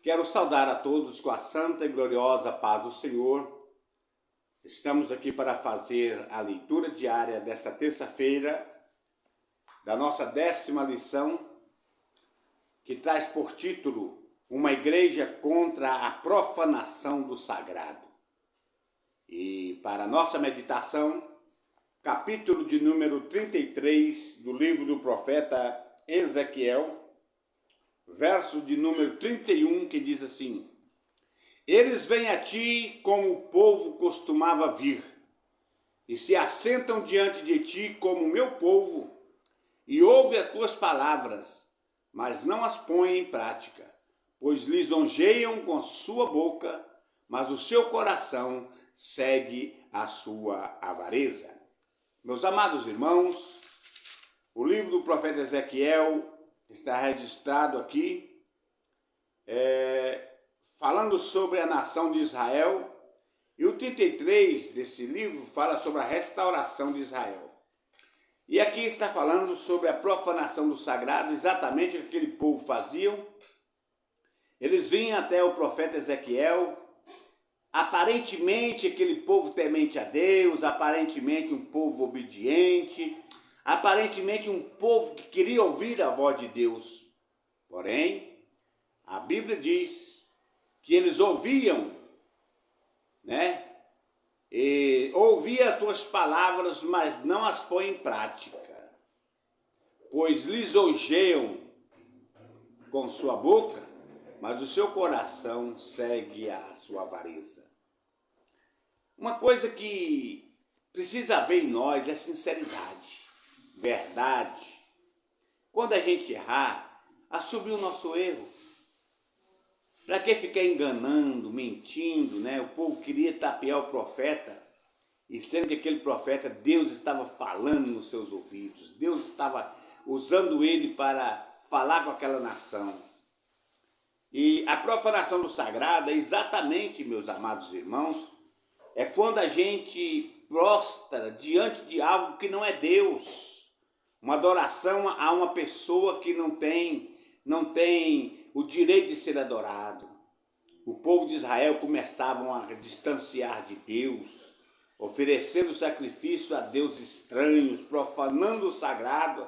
Quero saudar a todos com a santa e gloriosa paz do Senhor. Estamos aqui para fazer a leitura diária desta terça-feira da nossa 10ª lição, que traz por título Uma Igreja contra a Profanação do Sagrado. E para a nossa meditação, capítulo de número 33 do livro do profeta Ezequiel, verso de número 31, que diz assim: Eles vêm a ti como o povo costumava vir, e se assentam diante de ti como o meu povo, e ouvem as tuas palavras, mas não as põem em prática, pois lisonjeiam com sua boca, mas o seu coração segue a sua avareza. Meus amados irmãos, o livro do profeta Ezequiel está registrado aqui, falando sobre a nação de Israel, e o 33 desse livro fala sobre a restauração de Israel. E aqui está falando sobre a profanação do sagrado, exatamente o que aquele povo faziam. Eles vinham até o profeta Ezequiel, aparentemente aquele povo temente a Deus, aparentemente um povo obediente, aparentemente um povo que queria ouvir a voz de Deus. Porém, a Bíblia diz que eles ouviam, E ouviam as tuas palavras, mas não as põem em prática, pois lisonjeiam com sua boca, mas o seu coração segue a sua avareza. Uma coisa que precisa haver em nós é sinceridade, verdade. Quando a gente errar, assumir o nosso erro. Para que ficar enganando, mentindo, O povo queria tapear o profeta, e sendo que aquele profeta, Deus estava falando nos seus ouvidos, Deus estava usando ele para falar com aquela nação. E a profanação do sagrado é exatamente, meus amados irmãos, é quando a gente prostra diante de algo que não é Deus, uma adoração a uma pessoa que não tem o direito de ser adorado. O povo de Israel começavam a distanciar de Deus, oferecendo sacrifício a deuses estranhos, profanando o sagrado,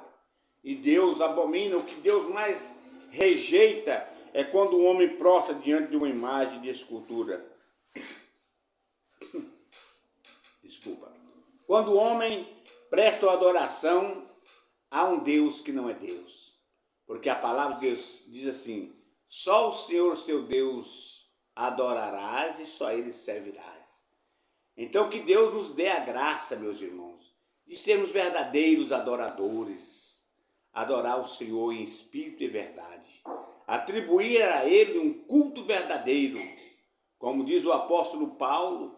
e Deus abomina. O que Deus mais rejeita é quando o homem prostra diante de uma imagem de escultura. Desculpa. Quando o homem presta adoração a um Deus que não é Deus. Porque a palavra de Deus diz assim: só o Senhor, seu Deus, adorarás e só Ele servirás. Então que Deus nos dê a graça, meus irmãos, de sermos verdadeiros adoradores, adorar o Senhor em espírito e verdade, atribuir a Ele um culto verdadeiro, como diz o apóstolo Paulo,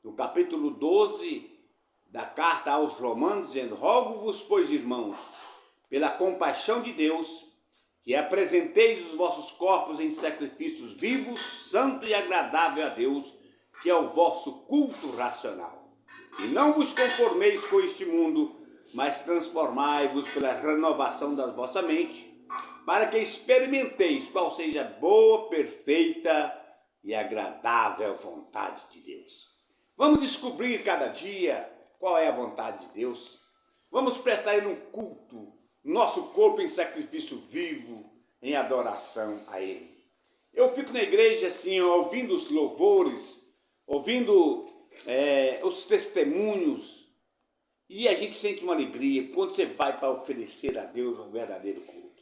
no capítulo 12 da carta aos Romanos, dizendo: rogo-vos, pois, irmãos, pela compaixão de Deus, que apresenteis os vossos corpos em sacrifícios vivos, santo e agradável a Deus, que é o vosso culto racional. E não vos conformeis com este mundo, mas transformai-vos pela renovação da vossa mente, para que experimenteis qual seja a boa, perfeita e agradável vontade de Deus. Vamos descobrir cada dia qual é a vontade de Deus. Vamos prestar Ele um culto, nosso corpo em sacrifício vivo, em adoração a Ele. Eu fico na igreja assim, ouvindo os louvores, ouvindo os testemunhos, e a gente sente uma alegria quando você vai para oferecer a Deus um verdadeiro culto.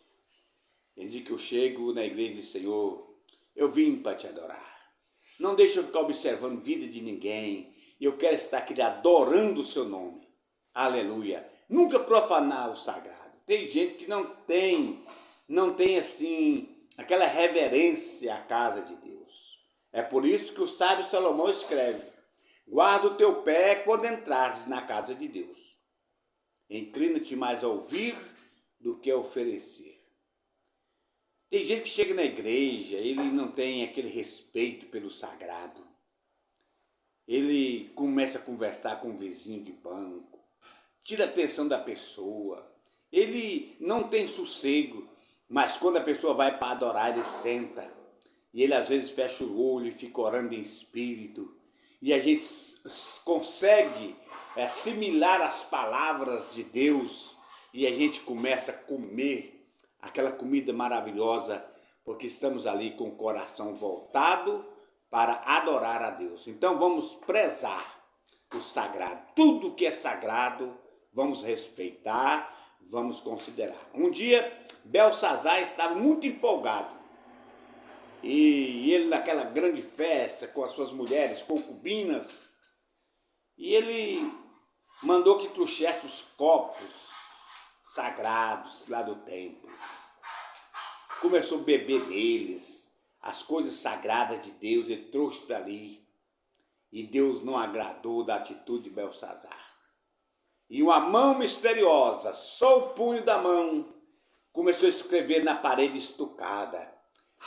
Ele diz que eu chego na igreja e diz: Senhor, eu vim para te adorar. Não deixa eu ficar observando vida de ninguém. Eu quero estar aqui adorando o seu nome. Aleluia. Nunca profanar o sagrado. Tem gente que não tem assim, aquela reverência à casa de Deus. É por isso que o sábio Salomão escreve: guarda o teu pé quando entrares na casa de Deus. Inclina-te mais a ouvir do que a oferecer. Tem gente que chega na igreja, ele não tem aquele respeito pelo sagrado. Ele começa a conversar com o vizinho de banco, tira a atenção da pessoa. Ele não tem sossego, mas quando a pessoa vai para adorar, ele senta. E ele às vezes fecha o olho e fica orando em espírito. E a gente consegue assimilar as palavras de Deus. E a gente começa a comer aquela comida maravilhosa, porque estamos ali com o coração voltado para adorar a Deus. Então vamos prezar o sagrado. Tudo que é sagrado, vamos respeitar, vamos considerar. Um dia, Belsazar estava muito empolgado. E ele naquela grande festa com as suas mulheres concubinas, e ele mandou que trouxesse os copos sagrados lá do templo. Começou a beber neles, as coisas sagradas de Deus, ele trouxe dali. E Deus não agradou da atitude de Belsazar. E uma mão misteriosa, só o punho da mão, começou a escrever na parede estucada: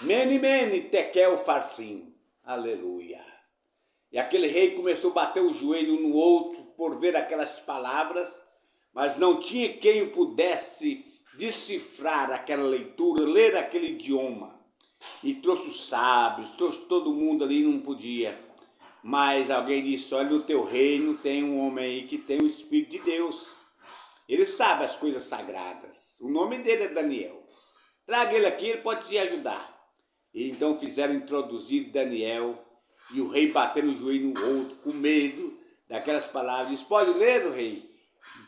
Mene, mene, tekel, farsim. Aleluia. E aquele rei começou a bater o joelho um no outro por ver aquelas palavras, mas não tinha quem pudesse decifrar aquela leitura, ler aquele idioma. E trouxe os sábios, trouxe todo mundo ali, não podia. Mas alguém disse: olha, no teu reino tem um homem aí que tem o Espírito de Deus. Ele sabe as coisas sagradas. O nome dele é Daniel. Traga ele aqui, ele pode te ajudar. E então fizeram introduzir Daniel, e o rei batendo o joelho no outro, com medo daquelas palavras. Disse: pode ler, rei?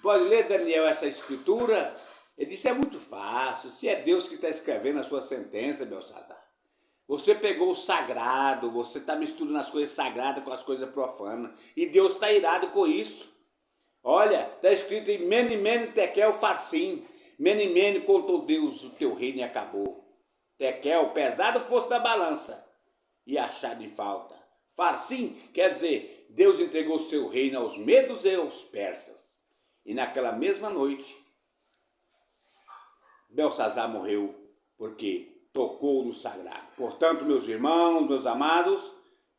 Pode ler, Daniel, essa escritura? Ele disse: é muito fácil, se é Deus que está escrevendo a sua sentença, Belsazar. Você pegou o sagrado, você está misturando as coisas sagradas com as coisas profanas, e Deus está irado com isso. Olha, está escrito em Mene, mene, tekel, farsim. Mene, mene, contou Deus o teu reino e acabou. Tekel, pesado fosse da balança e achado em falta. Farsim quer dizer, Deus entregou o seu reino aos medos e aos persas. E naquela mesma noite, Belsazar morreu, porque tocou no sagrado. Portanto, meus irmãos, meus amados,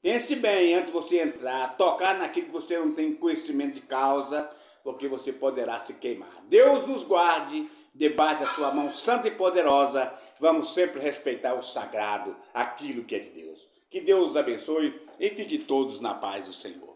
pense bem antes de você entrar, tocar naquilo que você não tem conhecimento de causa, porque você poderá se queimar. Deus nos guarde debaixo da sua mão santa e poderosa. Vamos sempre respeitar o sagrado, aquilo que é de Deus. Que Deus os abençoe e fiquem todos na paz do Senhor.